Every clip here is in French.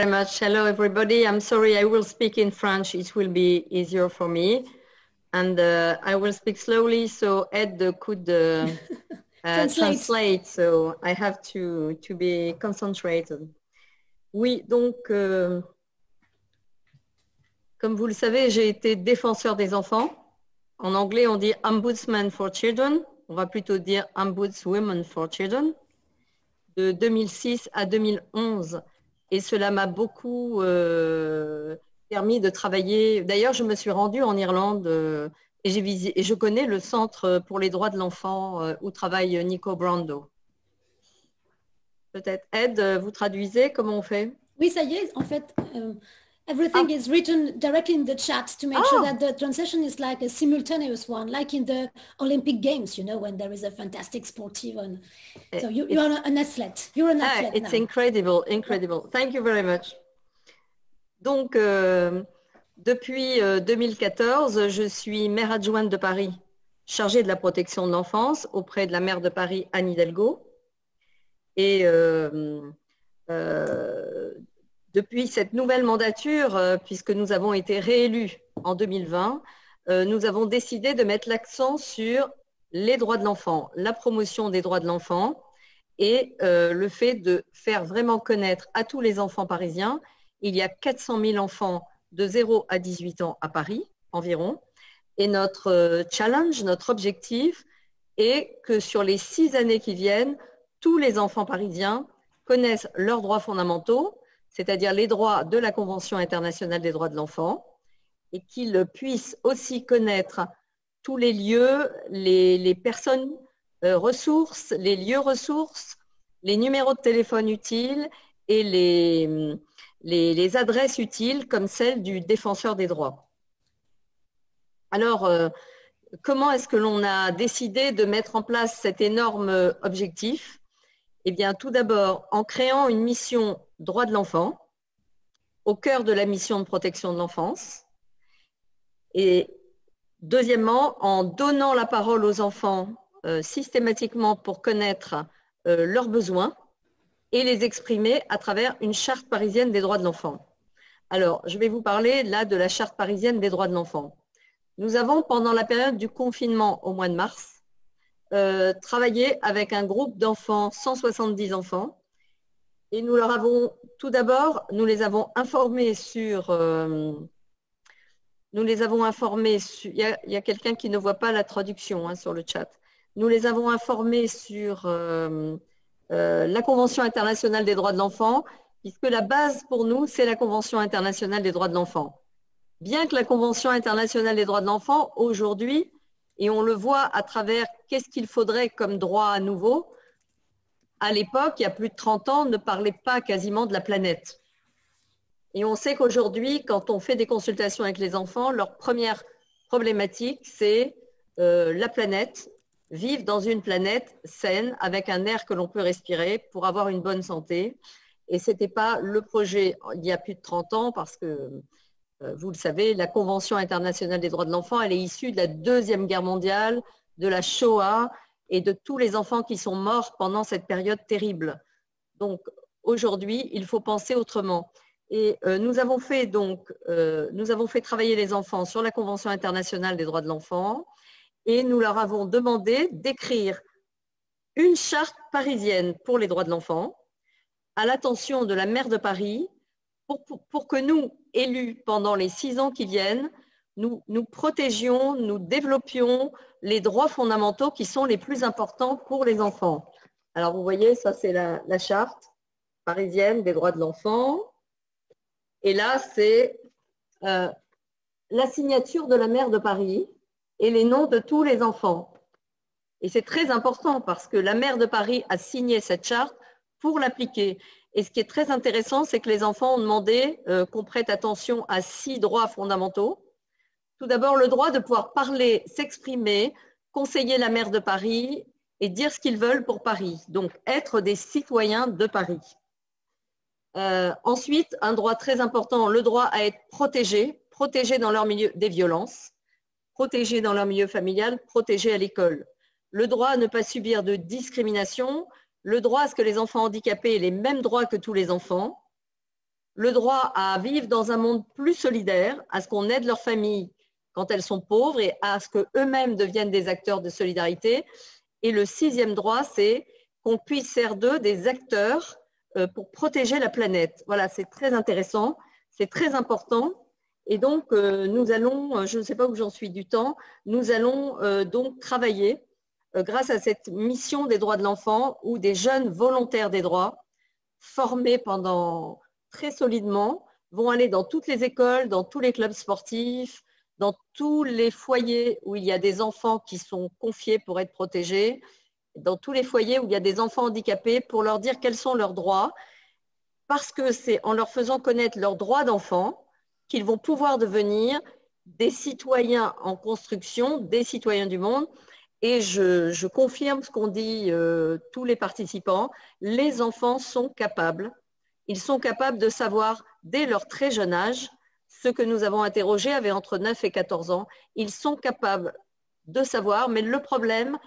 very much. Hello, everybody. I'm sorry, I will speak in French. It will be easier for me. And I will speak slowly, so Ed could translate. So I have to be concentrated. Oui, donc, comme vous le savez, j'ai été défenseur des enfants. En anglais, on dit Ombudsman for Children. On va plutôt dire Ombudswoman for Children. De 2006 à 2011. Et cela m'a beaucoup permis de travailler. D'ailleurs, je me suis rendue en Irlande et je connais le Centre pour les droits de l'enfant où travaille Nico Brando. Peut-être, Ed, vous traduisez, comment on fait? Oui, ça y est, en fait, everything is written directly in the chat to make sure that the translation is like a simultaneous one, like in the Olympic Games, you know, when there is a fantastic sportive one. So you are an athlete. You're an athlete It's now. incredible, incredible. Thank you very much. Donc, depuis 2014, je suis maire adjointe de Paris, chargée de la protection de l'enfance auprès de la maire de Paris, Anne Hidalgo. Et depuis cette nouvelle mandature, puisque nous avons été réélus en 2020, nous avons décidé de mettre l'accent sur les droits de l'enfant, la promotion des droits de l'enfant et le fait de faire vraiment connaître à tous les enfants parisiens. Il y a 400 000 enfants de 0 à 18 ans à Paris environ. Et notre challenge, notre objectif est que sur les 6 années qui viennent, tous les enfants parisiens connaissent leurs droits fondamentaux, c'est-à-dire les droits de la Convention internationale des droits de l'enfant, et qu'ils puissent aussi connaître tous les lieux, les personnes ressources, les lieux ressources, les numéros de téléphone utiles et les adresses utiles comme celle du défenseur des droits. Alors, comment est-ce que l'on a décidé de mettre en place cet énorme objectif? Eh bien, tout d'abord, en créant une mission droits de l'enfant au cœur de la mission de protection de l'enfance. Et deuxièmement, en donnant la parole aux enfants systématiquement pour connaître leurs besoins et les exprimer à travers une charte parisienne des droits de l'enfant. Alors, je vais vous parler là de la charte parisienne des droits de l'enfant. Nous avons, pendant la période du confinement au mois de mars, travaillé avec un groupe d'enfants, 170 enfants, et nous leur avons, tout d'abord, nous les avons informés sur... il y a quelqu'un qui ne voit pas la traduction sur le chat. Nous les avons informés sur la Convention internationale des droits de l'enfant, puisque la base pour nous, c'est la Convention internationale des droits de l'enfant. Bien que la Convention internationale des droits de l'enfant, aujourd'hui, et on le voit à travers qu'est-ce qu'il faudrait comme droit à nouveau, à l'époque, il y a plus de 30 ans, ne parlait pas quasiment de la planète. Et on sait qu'aujourd'hui, quand on fait des consultations avec les enfants, leur première problématique, c'est la planète, vivre dans une planète saine, avec un air que l'on peut respirer pour avoir une bonne santé. Et ce n'était pas le projet il y a plus de 30 ans, parce que, vous le savez, la Convention internationale des droits de l'enfant, elle est issue de la Deuxième Guerre mondiale, de la Shoah et de tous les enfants qui sont morts pendant cette période terrible. Donc, aujourd'hui, il faut penser autrement. Et nous avons fait travailler les enfants sur la Convention internationale des droits de l'enfant et nous leur avons demandé d'écrire une charte parisienne pour les droits de l'enfant à l'attention de la maire de Paris pour que nous, élus pendant les 6 ans qui viennent, nous protégions, nous développions les droits fondamentaux qui sont les plus importants pour les enfants. Alors vous voyez, ça c'est la charte parisienne des droits de l'enfant. Et là, c'est la signature de la maire de Paris et les noms de tous les enfants. Et c'est très important parce que la maire de Paris a signé cette charte pour l'appliquer. Et ce qui est très intéressant, c'est que les enfants ont demandé qu'on prête attention à 6 droits fondamentaux. Tout d'abord, le droit de pouvoir parler, s'exprimer, conseiller la maire de Paris et dire ce qu'ils veulent pour Paris. Donc, être des citoyens de Paris. Ensuite, un droit très important, le droit à être protégé dans leur milieu des violences, protégé dans leur milieu familial, protégé à l'école. Le droit à ne pas subir de discrimination, le droit à ce que les enfants handicapés aient les mêmes droits que tous les enfants, le droit à vivre dans un monde plus solidaire, à ce qu'on aide leurs familles quand elles sont pauvres et à ce qu'eux-mêmes deviennent des acteurs de solidarité. Et le 6e droit, c'est qu'on puisse faire d'eux des acteurs pour protéger la planète. Voilà, c'est très intéressant, c'est très important. Et donc, nous allons, je ne sais pas où j'en suis du temps, nous allons donc travailler grâce à cette mission des droits de l'enfant où des jeunes volontaires des droits, formés pendant très solidement, vont aller dans toutes les écoles, dans tous les clubs sportifs, dans tous les foyers où il y a des enfants qui sont confiés pour être protégés, dans tous les foyers où il y a des enfants handicapés pour leur dire quels sont leurs droits, parce que c'est en leur faisant connaître leurs droits d'enfants qu'ils vont pouvoir devenir des citoyens en construction, des citoyens du monde. Et je confirme ce qu'ont dit tous les participants, les enfants sont capables, ils sont capables de savoir dès leur très jeune âge, ceux que nous avons interrogés avaient entre 9 et 14 ans, ils sont capables de savoir, mais le problème,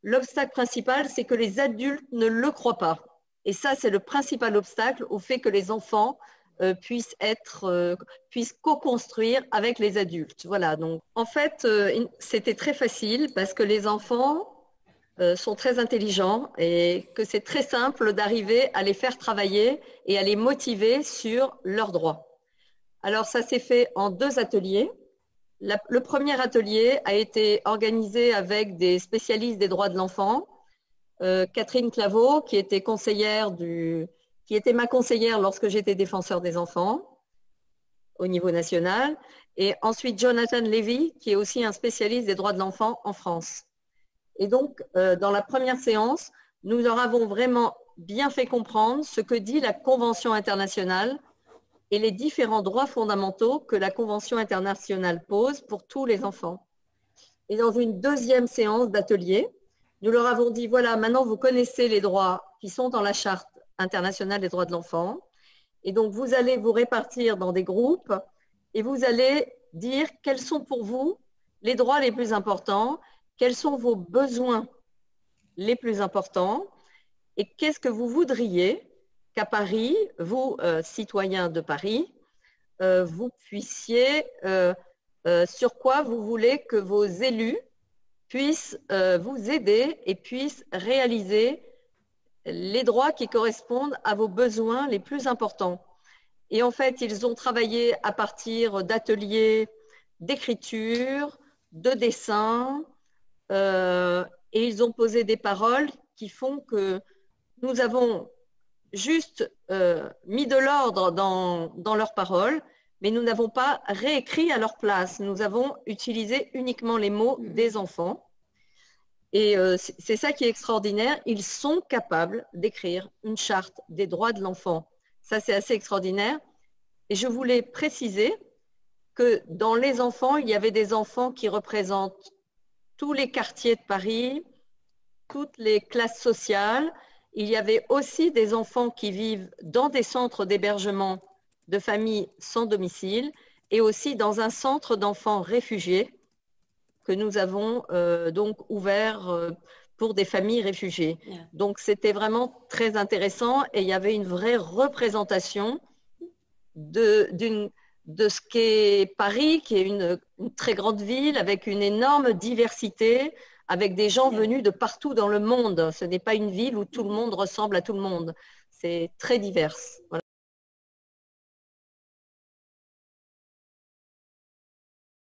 l'obstacle principal, c'est que les adultes ne le croient pas. Et ça, c'est le principal obstacle au fait que les enfants puissent co-construire avec les adultes. Voilà, donc en fait, c'était très facile parce que les enfants sont très intelligents et que c'est très simple d'arriver à les faire travailler et à les motiver sur leurs droits. Alors, ça s'est fait en 2 ateliers. Le premier atelier a été organisé avec des spécialistes des droits de l'enfant. Catherine Claveau, qui était ma conseillère lorsque j'étais défenseur des enfants au niveau national. Et ensuite, Jonathan Levy, qui est aussi un spécialiste des droits de l'enfant en France. Et donc, dans la première séance, nous leur avons vraiment bien fait comprendre ce que dit la Convention internationale et les différents droits fondamentaux que la Convention internationale pose pour tous les enfants. Et dans une 2e séance d'atelier, nous leur avons dit, voilà, maintenant vous connaissez les droits qui sont dans la Charte internationale des droits de l'enfant. Et donc, vous allez vous répartir dans des groupes et vous allez dire quels sont pour vous les droits les plus importants, quels sont vos besoins les plus importants et qu'est-ce que vous voudriez qu'à Paris, vous, citoyens de Paris, vous puissiez, sur quoi vous voulez que vos élus puissent vous aider et puissent réaliser les droits qui correspondent à vos besoins les plus importants. Et en fait, ils ont travaillé à partir d'ateliers d'écriture, de dessin, et ils ont posé des paroles qui font que nous avons juste mis de l'ordre dans leurs paroles, mais nous n'avons pas réécrit à leur place. Nous avons utilisé uniquement les mots des enfants. Et c'est ça qui est extraordinaire. Ils sont capables d'écrire une charte des droits de l'enfant. Ça, c'est assez extraordinaire. Et je voulais préciser que dans les enfants, il y avait des enfants qui représentent tous les quartiers de Paris, toutes les classes sociales. Il y avait aussi des enfants qui vivent dans des centres d'hébergement de familles sans domicile et aussi dans un centre d'enfants réfugiés que nous avons donc ouvert pour des familles réfugiées. Yeah. Donc, c'était vraiment très intéressant et il y avait une vraie représentation de ce qu'est Paris, qui est une très grande ville avec une énorme diversité, avec des gens venus de partout dans le monde. Ce n'est pas une ville où tout le monde ressemble à tout le monde. C'est très divers. Voilà.